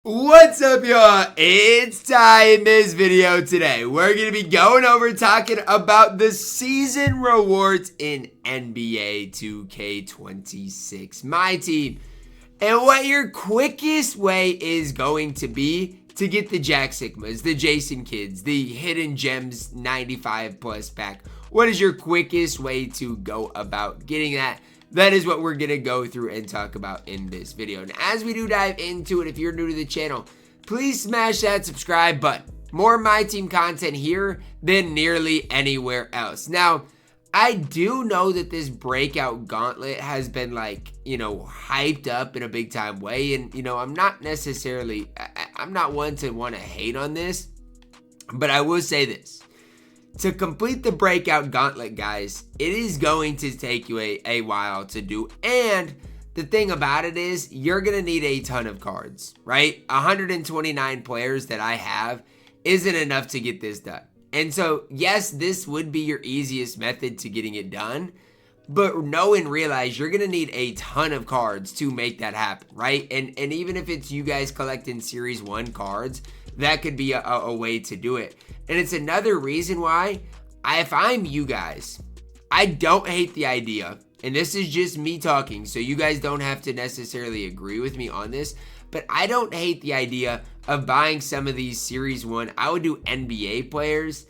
What's up, y'all? It's Ty. In this video today, we're going to be going over talking about the season rewards in NBA 2K26 MyTEAM and what your quickest way is going to be to get the Jack Sikmas, the Jason Kidds, the Hidden Gems 95 plus pack. What is your quickest way to go about getting that? That is what we're going to go through and talk about in this video. And as we do dive into it, if you're new to the channel, please smash that subscribe button. More MyTEAM content here than nearly anywhere else. Now, I do know that this breakout gauntlet has been hyped up in a big time way. And, I'm not one to want to hate on this, but I will say this. To complete the breakout gauntlet, guys, it is going to take you a while to do. And the thing about it is you're going to need a ton of cards, right? 129 players that I have isn't enough to get this done. And so, yes, this would be your easiest method to getting it done. But know and realize you're going to need a ton of cards to make that happen, right? And even if it's you guys collecting Series 1 cards, that could be a way to do it. And it's another reason why, if I'm you guys, I don't hate the idea. And this is just me talking, so you guys don't have to necessarily agree with me on this. But I don't hate the idea of buying some of these Series 1. I would do NBA players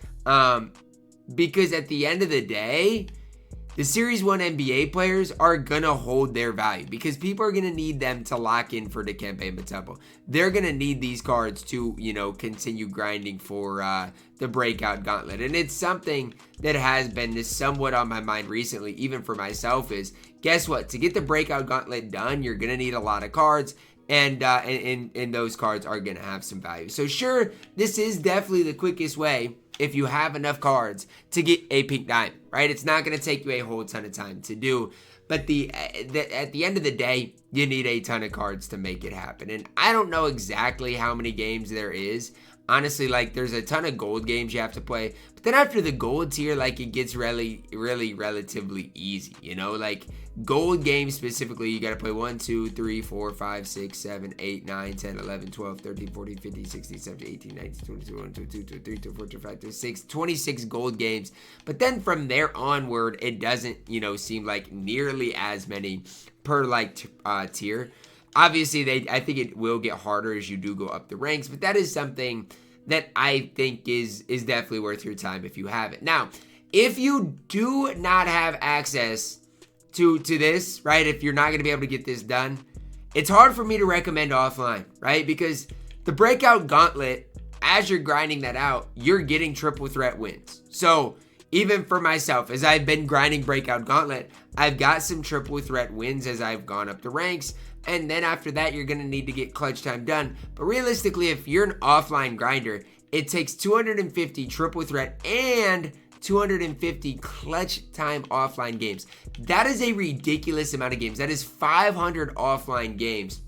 because at the end of the day, the Series 1 NBA players are going to hold their value because people are going to need them to lock in for Dikembe Mutombo. They're going to need these cards to, continue grinding for the breakout gauntlet. And it's something that has been somewhat on my mind recently, even for myself, is guess what? To get the breakout gauntlet done, you're going to need a lot of cards. And those cards are going to have some value. So sure, this is definitely the quickest way if you have enough cards to get a pink diamond, right? It's not going to take you a whole ton of time to do. But at the end of the day, you need a ton of cards to make it happen. And I don't know exactly how many games there is. Honestly, there's a ton of gold games you have to play. But then after the gold tier, it gets really relatively easy, gold games specifically, you got to play 1, 2, 3, 4, 5, 6, 7, 8, 9, 10, 11, 12, 13, 14, 15, 16, 17, 18, 19, 20, 21, 22, 23, 24, 25, 26, 26 gold games. But then from there onward, it doesn't, seem like nearly as many per tier. Obviously, I think it will get harder as you do go up the ranks, but that is something that I think is definitely worth your time if you have it. Now, if you do not have access to this, right, if you're not going to be able to get this done, it's hard for me to recommend offline, right, because the breakout gauntlet, as you're grinding that out, you're getting triple threat wins. So even for myself, as I've been grinding breakout gauntlet, I've got some triple threat wins as I've gone up the ranks. And then after that, you're going to need to get clutch time done. But realistically, if you're an offline grinder, it takes 250 triple threat and 250 clutch time offline games. That is a ridiculous amount of games. That is 500 offline games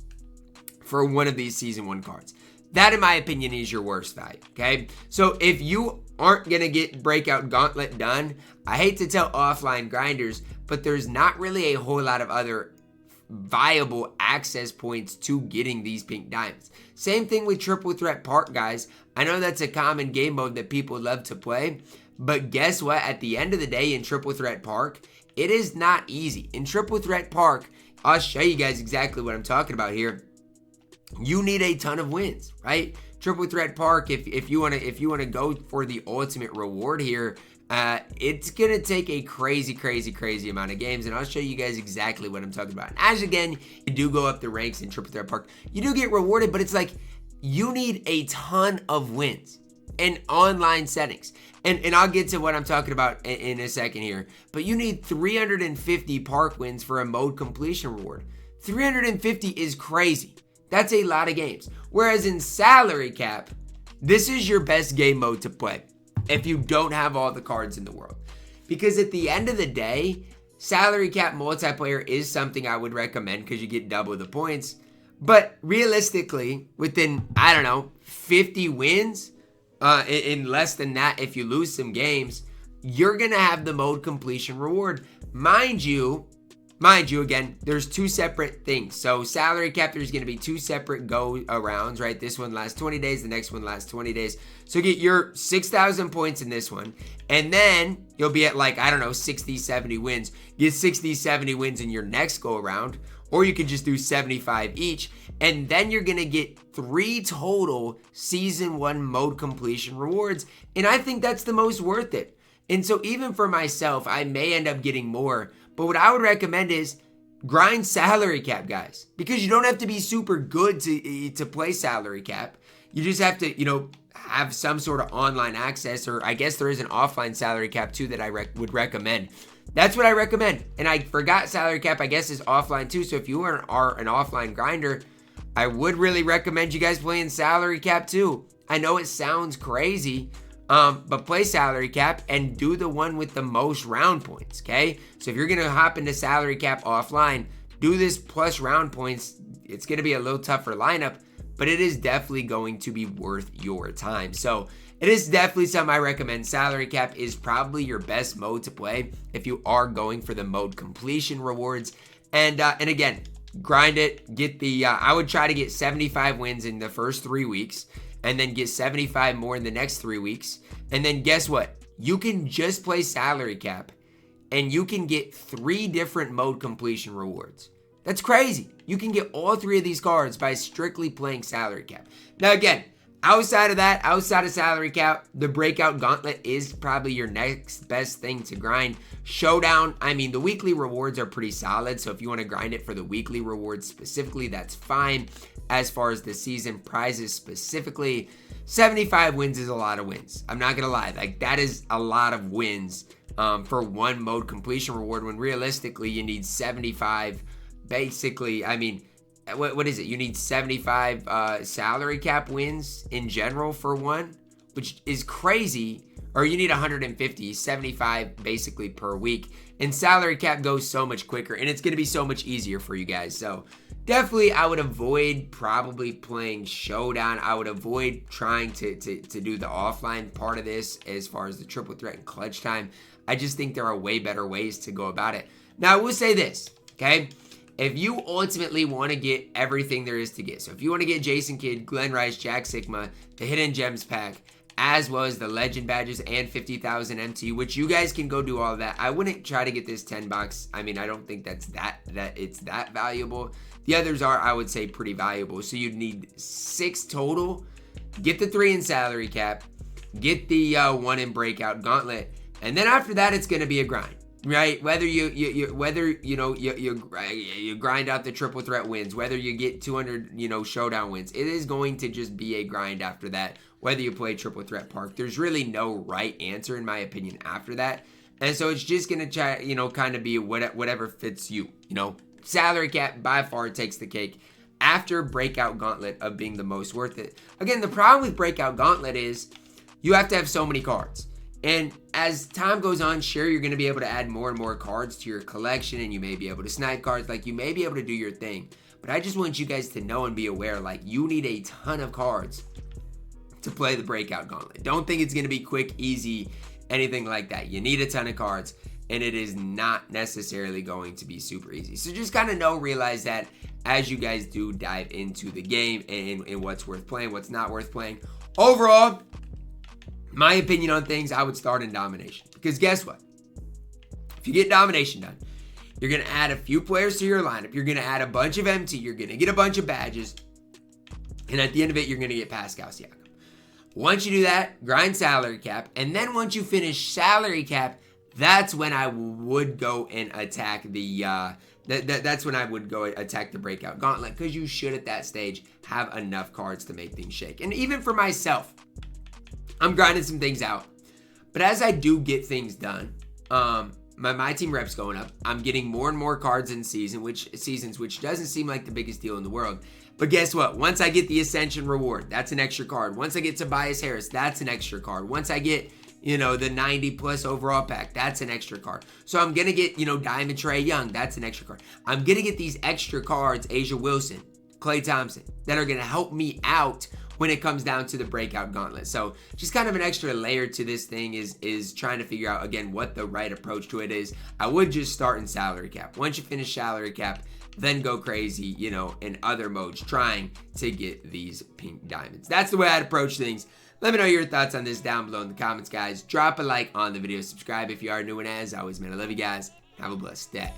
for one of these season 1 cards. That, in my opinion, is your worst value, okay? So if you aren't going to get breakout gauntlet done, I hate to tell offline grinders, but there's not really a whole lot of other viable access points to getting these pink diamonds. Same thing with triple threat park, guys. I know that's a common game mode that people love to play, but guess what? At the end of the day, in triple threat park, it is not easy. In triple threat park, I'll show you guys exactly what I'm talking about here. You need a ton of wins, right? Triple threat park, if you want to go for the ultimate reward here, it's gonna take a crazy amount of games, and I'll show you guys exactly what I'm talking about. And as again, you do go up the ranks in triple threat park, you do get rewarded, but it's you need a ton of wins in online settings. And I'll get to what I'm talking about in a second here. But you need 350 park wins for a mode completion reward. 350 is crazy. That's a lot of games. Whereas in salary cap, this is your best game mode to play if you don't have all the cards in the world. Because at the end of the day, salary cap multiplayer is something I would recommend because you get double the points. But realistically, within, 50 wins, in less than that, if you lose some games, you're going to have the mode completion reward. Mind you, mind you, again, there's two separate things. So salary cap, there's going to be two separate go-arounds, right? This one lasts 20 days. The next one lasts 20 days. So get your 6,000 points in this one. And then you'll be at like, I don't know, 60, 70 wins. Get 60, 70 wins in your next go-around. Or you could just do 75 each. And then you're going to get 3 total Season 1 mode completion rewards. And I think that's the most worth it. And so even for myself, I may end up getting more. But what I would recommend is grind salary cap, guys. Because you don't have to be super good to play salary cap. You just have to, have some sort of online access. Or I guess there is an offline salary cap too that I would recommend. That's what I recommend. And I forgot salary cap, I guess, is offline too. So if you are an offline grinder, I would really recommend you guys playing salary cap too. I know it sounds crazy, but play salary cap and do the one with the most round points, okay? So if you're going to hop into salary cap offline, do this plus round points. It's going to be a little tougher lineup, but it is definitely going to be worth your time. So it is definitely something I recommend. Salary cap is probably your best mode to play if you are going for the mode completion rewards. And again, grind it. Get the I would try to get 75 wins in the first 3 weeks, and then get 75 more in the next 3 weeks. And then guess what? You can just play salary cap, and you can get 3 different mode completion rewards. That's crazy. You can get all 3 of these cards by strictly playing salary cap. Now again, outside of that, outside of salary cap, the breakout gauntlet is probably your next best thing to grind. Showdown, I mean, the weekly rewards are pretty solid. So if you want to grind it for the weekly rewards specifically, that's fine. As far as the season prizes specifically, 75 wins is a lot of wins. I'm not going to lie. Like, that is a lot of wins for one mode completion reward, when realistically you need 75. Basically, I mean, what is it? You need 75 salary cap wins in general for one, which is crazy. Or you need 150, 75 basically per week. And salary cap goes so much quicker, and it's going to be so much easier for you guys. So definitely I would avoid probably playing Showdown. I would avoid trying to do the offline part of this as far as the triple threat and clutch time. I just think there are way better ways to go about it. Now, I will say this, okay? If you ultimately want to get everything there is to get, so if you want to get Jason Kidd, Glen Rice, Jack Sikma, the Hidden Gems pack, as well as the Legend badges and 50,000 MT, which you guys can go do all of that. I wouldn't try to get this 10 bucks. I mean, I don't think that it's that valuable. The others are, I would say, pretty valuable. So you'd need 6 total. Get the 3 in salary cap. Get the 1 in breakout gauntlet. And then after that, it's going to be a grind. Right, whether you grind out the triple threat wins, whether you get 200 showdown wins, it is going to just be a grind after that. Whether you play triple threat park, there's really no right answer in my opinion after that, and so it's just gonna try kind of be whatever fits you. Salary cap by far takes the cake after breakout gauntlet of being the most worth it. Again, the problem with breakout gauntlet is you have to have so many cards. And as time goes on, sure, you're going to be able to add more and more cards to your collection, and you may be able to snipe cards, like you may be able to do your thing. But I just want you guys to know and be aware, like, you need a ton of cards to play the breakout gauntlet. Don't think it's going to be quick, easy, anything like that. You need a ton of cards, and it is not necessarily going to be super easy. So just kind of realize that as you guys do dive into the game and what's worth playing, what's not worth playing. Overall, my opinion on things, I would start in domination. Because guess what? If you get domination done, you're going to add a few players to your lineup. You're going to add a bunch of MT. You're going to get a bunch of badges. And at the end of it, you're going to get Pascal Siakam. Once you do that, grind salary cap. And then once you finish salary cap, that's when I would go and attack the that's when I would go attack the breakout gauntlet. Because you should, at that stage, have enough cards to make things shake. And even for myself, I'm grinding some things out, but as I do get things done, my team rep's going up. I'm getting more and more cards in seasons, which doesn't seem like the biggest deal in the world. But guess what? Once I get the Ascension reward, that's an extra card. Once I get Tobias Harris, that's an extra card. Once I get, the 90 plus overall pack, that's an extra card. So I'm gonna get, Diamond Trae Young, that's an extra card. I'm gonna get these extra cards, Asia Wilson, Klay Thompson, that are gonna help me out when it comes down to the breakout gauntlet. So just kind of an extra layer to this thing is trying to figure out, again, what the right approach to it is. I would just start in salary cap. Once you finish salary cap, then go crazy, you know, in other modes, trying to get these pink diamonds. That's the way I'd approach things. Let me know your thoughts on this down below in the comments, guys. Drop a like on the video. Subscribe if you are new, and as always, man, I love you guys. Have a blessed day.